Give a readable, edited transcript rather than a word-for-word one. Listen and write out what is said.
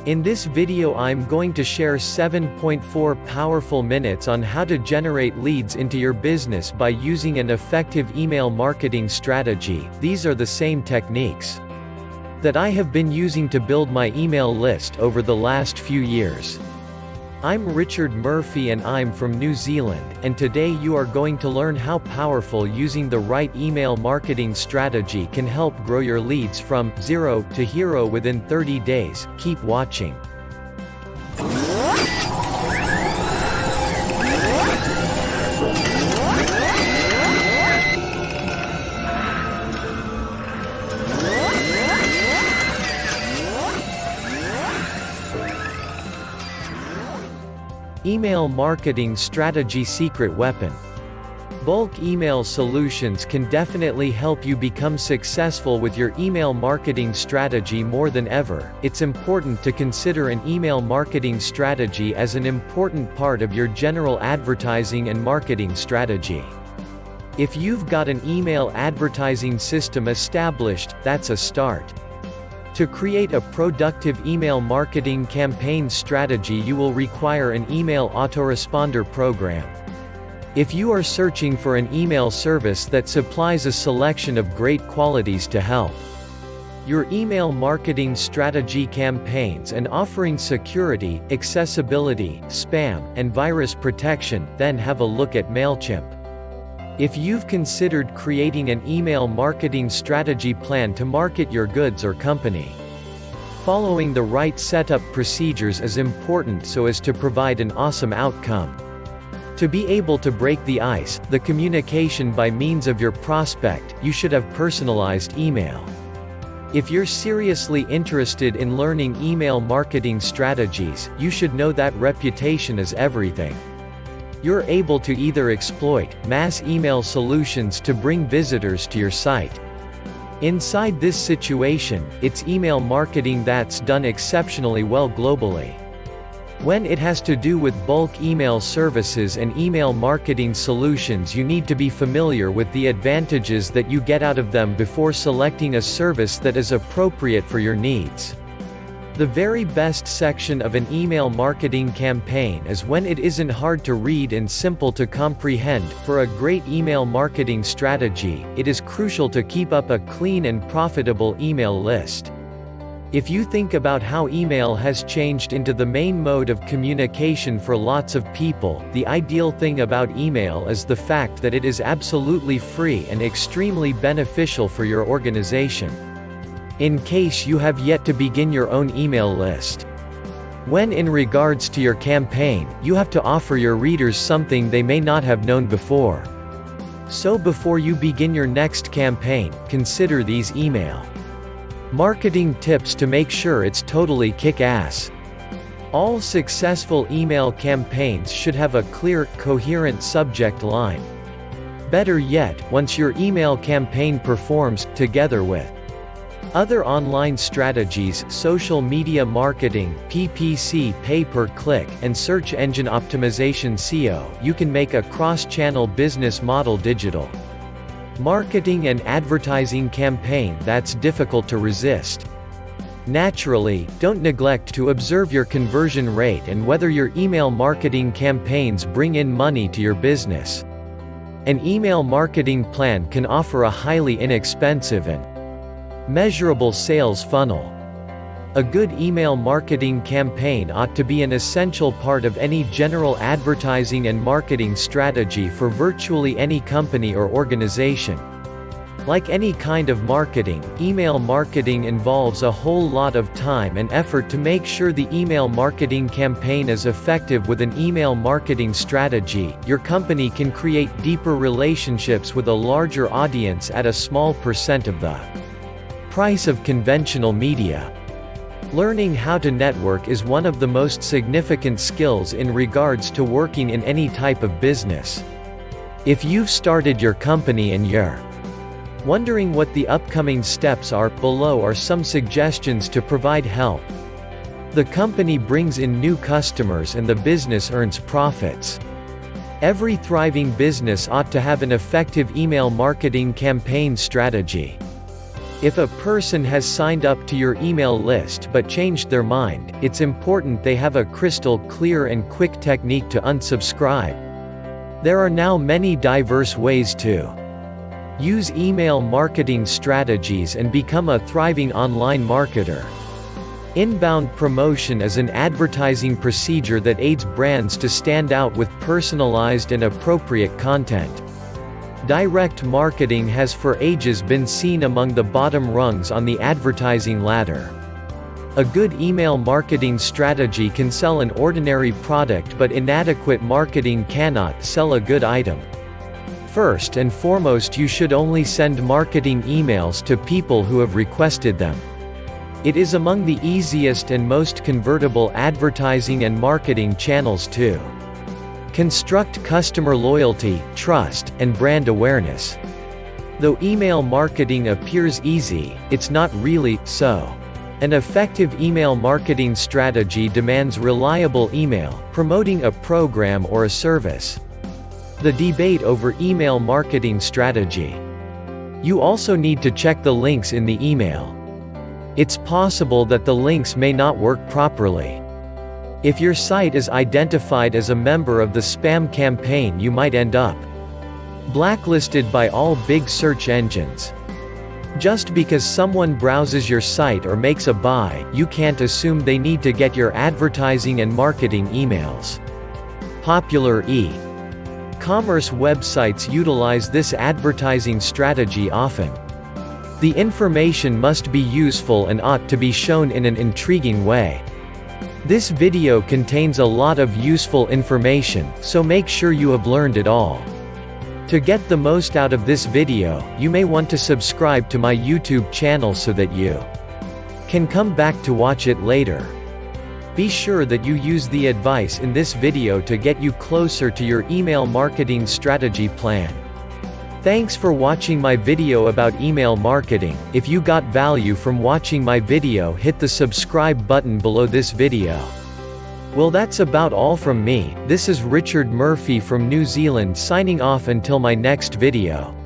In this video I'm going to share 7.4 powerful minutes on how to generate leads into your business by using an effective email marketing strategy. These are the same techniques that I have been using to build my email list over the last few years. I'm Richard Murphy and I'm from New Zealand, and today you are going to learn how powerful using the right email marketing strategy can help grow your leads from zero to hero within 30 days. Keep watching. Email Marketing Strategy Secret Weapon. Bulk email solutions can definitely help you become successful with your email marketing strategy more than ever. It's important to consider an email marketing strategy as an important part of your general advertising and marketing strategy. If you've got an email advertising system established, that's a start. To create a productive email marketing campaign strategy, you will require an email autoresponder program. If you are searching for an email service that supplies a selection of great qualities to help your email marketing strategy campaigns and offering security, accessibility, spam, and virus protection, then have a look at MailChimp. If you've considered creating an email marketing strategy plan to market your goods or company, following the right setup procedures is important so as to provide an awesome outcome. To be able to break the ice, the communication by means of your prospect, you should have personalized email. If you're seriously interested in learning email marketing strategies, you should know that reputation is everything. You're able to either exploit mass email solutions to bring visitors to your site. Inside this situation, it's email marketing that's done exceptionally well globally. When it has to do with bulk email services and email marketing solutions, you need to be familiar with the advantages that you get out of them before selecting a service that is appropriate for your needs. The very best section of an email marketing campaign is when it isn't hard to read and simple to comprehend. For a great email marketing strategy, it is crucial to keep up a clean and profitable email list. If you think about how email has changed into the main mode of communication for lots of people, the ideal thing about email is the fact that it is absolutely free and extremely beneficial for your organization. In case you have yet to begin your own email list. When in regards to your campaign, you have to offer your readers something they may not have known before. So before you begin your next campaign, consider these email marketing tips to make sure it's totally kick-ass. All successful email campaigns should have a clear, coherent subject line. Better yet, once your email campaign performs, together with other online strategies, social media marketing, PPC pay-per-click, and search engine optimization (SEO), you can make a cross-channel business model digital marketing and advertising campaign that's difficult to resist. Naturally, don't neglect to observe your conversion rate and whether your email marketing campaigns bring in money to your business. An email marketing plan can offer a highly inexpensive and measurable sales funnel. A good email marketing campaign ought to be an essential part of any general advertising and marketing strategy for virtually any company or organization. Like any kind of marketing, email marketing involves a whole lot of time and effort to make sure the email marketing campaign is effective. With an email marketing strategy, your company can create deeper relationships with a larger audience at a small percent of the price of conventional media. Learning how to network is one of the most significant skills in regards to working in any type of business. If you've started your company and you're wondering what the upcoming steps are, below are some suggestions to provide help. The company brings in new customers and the business earns profits. Every thriving business ought to have an effective email marketing campaign strategy. If a person has signed up to your email list but changed their mind, it's important they have a crystal clear and quick technique to unsubscribe. There are now many diverse ways to use email marketing strategies and become a thriving online marketer. Inbound promotion is an advertising procedure that aids brands to stand out with personalized and appropriate content. Direct marketing has for ages been seen among the bottom rungs on the advertising ladder. A good email marketing strategy can sell an ordinary product, but inadequate marketing cannot sell a good item. First and foremost, you should only send marketing emails to people who have requested them. It is among the easiest and most convertible advertising and marketing channels to construct customer loyalty, trust, and brand awareness. Though email marketing appears easy, it's not really so. An effective email marketing strategy demands reliable email, promoting a program or a service. The debate over email marketing strategy. You also need to check the links in the email. It's possible that the links may not work properly. If your site is identified as a member of the spam campaign, you might end up blacklisted by all big search engines. Just because someone browses your site or makes a buy, you can't assume they need to get your advertising and marketing emails. Popular e-commerce websites utilize this advertising strategy often. The information must be useful and ought to be shown in an intriguing way. This video contains a lot of useful information, so make sure you have learned it all. To get the most out of this video, you may want to subscribe to my YouTube channel so that you can come back to watch it later. Be sure that you use the advice in this video to get you closer to your email marketing strategy plan. Thanks for watching my video about email marketing. If you got value from watching my video, hit the subscribe button below this video. Well, that's about all from me. This is Richard Murphy from New Zealand signing off until my next video.